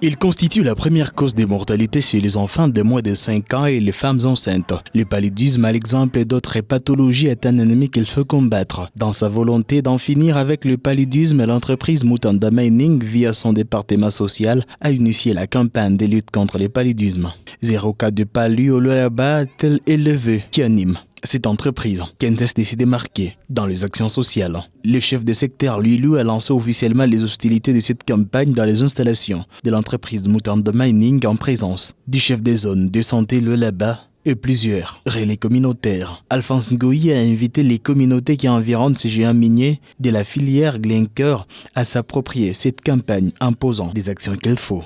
Il constitue la première cause de mortalité chez les enfants de moins de 5 ans et les femmes enceintes. Le paludisme, à l'exemple d'autres pathologies, est un ennemi qu'il faut combattre. Dans sa volonté d'en finir avec le paludisme, l'entreprise Mutanda Mining, via son département social, a initié la campagne de lutte contre le paludisme. 0 cas de palu au Lualaba, tel est le vœu qui anime cette entreprise, Kentes décide de marquer dans les actions sociales. Le chef de secteur Luilu a lancé officiellement les hostilités de cette campagne dans les installations de l'entreprise Mutanda Mining en présence du chef des zones de santé Lualaba et plusieurs relais communautaires. Alphonse Ngoyi a invité les communautés qui environnent ces géants miniers de la filière Glencore à s'approprier cette campagne en posant des actions qu'il faut.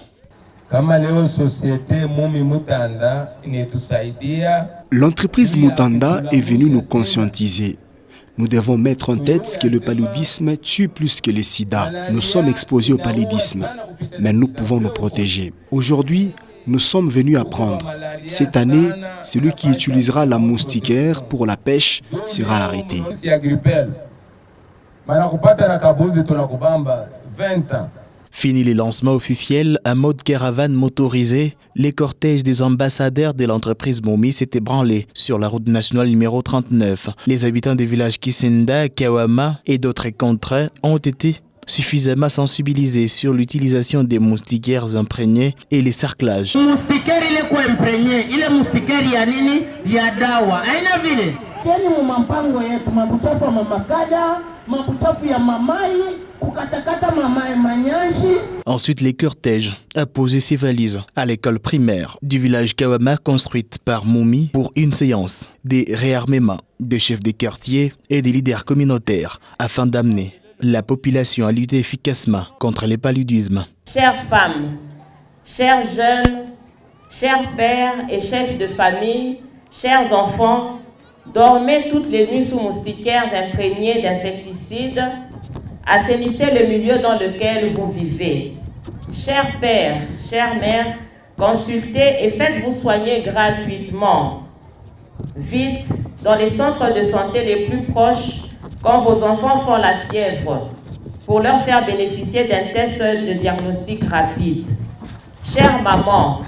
L'entreprise Mutanda est venue nous conscientiser. Nous devons mettre en tête que le paludisme tue plus que le sida. Nous sommes exposés au paludisme, mais nous pouvons nous protéger. Aujourd'hui, nous sommes venus apprendre. Cette année, celui qui utilisera la moustiquaire pour la pêche sera arrêté. Fini les lancements officiels, en mode caravane motorisée, les cortèges des ambassadeurs de l'entreprise Momi s'étaient branlés sur la route nationale numéro 39. Les habitants des villages Kisenda, Kawama et d'autres contrées ont été suffisamment sensibilisés sur l'utilisation des moustiquaires imprégnés et les cerclages. Ensuite, les cortèges a posé ses valises à l'école primaire du village Kawama construite par Moumi pour une séance de réarmement des chefs des quartiers et des leaders communautaires afin d'amener la population à lutter efficacement contre les paludismes. Chères femmes, chers jeunes, chers pères et chefs de famille, chers enfants, dormez toutes les nuits sous moustiquaires imprégnés d'insecticides. Assainissez le milieu dans lequel vous vivez. Chers pères, chères mères, consultez et faites-vous soigner gratuitement. Vite, dans les centres de santé les plus proches, quand vos enfants font la fièvre, pour leur faire bénéficier d'un test de diagnostic rapide. Chères mamans,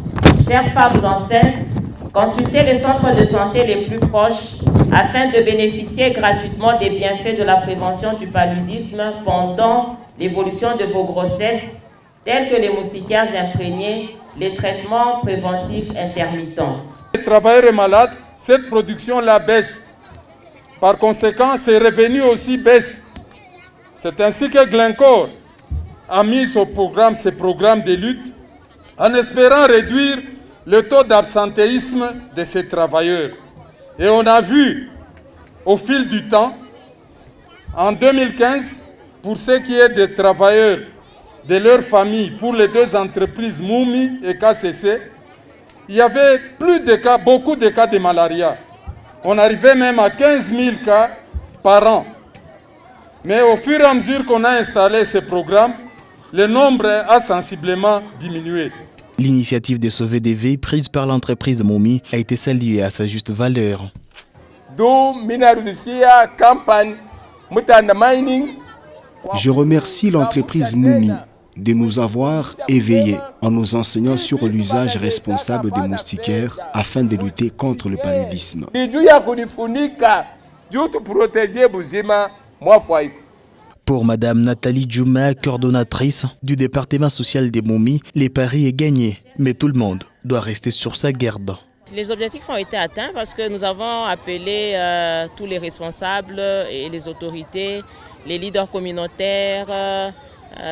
chères femmes enceintes, consultez les centres de santé les plus proches afin de bénéficier gratuitement des bienfaits de la prévention du paludisme pendant l'évolution de vos grossesses, tels que les moustiquaires imprégnés, les traitements préventifs intermittents. Les travailleurs malades, cette production-là baisse. Par conséquent, ces revenus aussi baissent. C'est ainsi que Glencore a mis au programme ces programmes de lutte en espérant réduire le taux d'absentéisme de ces travailleurs. Et on a vu au fil du temps, en 2015, pour ce qui est des travailleurs, de leur famille, pour les deux entreprises Moumi et KCC, il y avait plus de cas, beaucoup de cas de malaria. On arrivait même à 15 000 cas par an. Mais au fur et à mesure qu'on a installé ce programme, le nombre a sensiblement diminué. L'initiative de sauver des vies prise par l'entreprise Momi a été saluée à sa juste valeur. Je remercie l'entreprise Moumi de nous avoir éveillés en nous enseignant sur l'usage responsable des moustiquaires afin de lutter contre le paludisme. Pour Madame Nathalie Djouma, coordonnatrice du département social des Momies, les paris est gagné, mais tout le monde doit rester sur sa garde. Les objectifs ont été atteints parce que nous avons appelé tous les responsables et les autorités, les leaders communautaires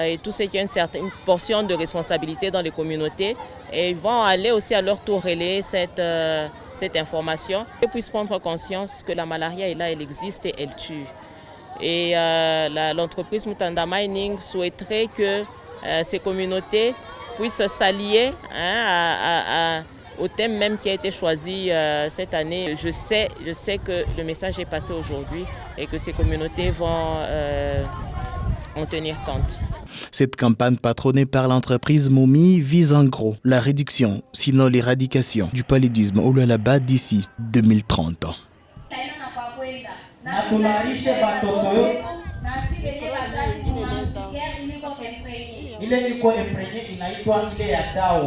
et tous ceux qui ont une certaine portion de responsabilité dans les communautés. Et ils vont aller aussi à leur tour relayer cette information et puissent prendre conscience que la malaria est là, elle existe et elle tue. Et l'entreprise Mutanda Mining souhaiterait que ces communautés puissent s'allier au thème même qui a été choisi cette année. Je sais que le message est passé aujourd'hui et que ces communautés vont en tenir compte. Cette campagne patronnée par l'entreprise Momi vise en gros la réduction, sinon l'éradication du paludisme au Lualaba d'ici 2030. Na tunaishe batoto ile iko emprenye inaitwa ile ya DAO.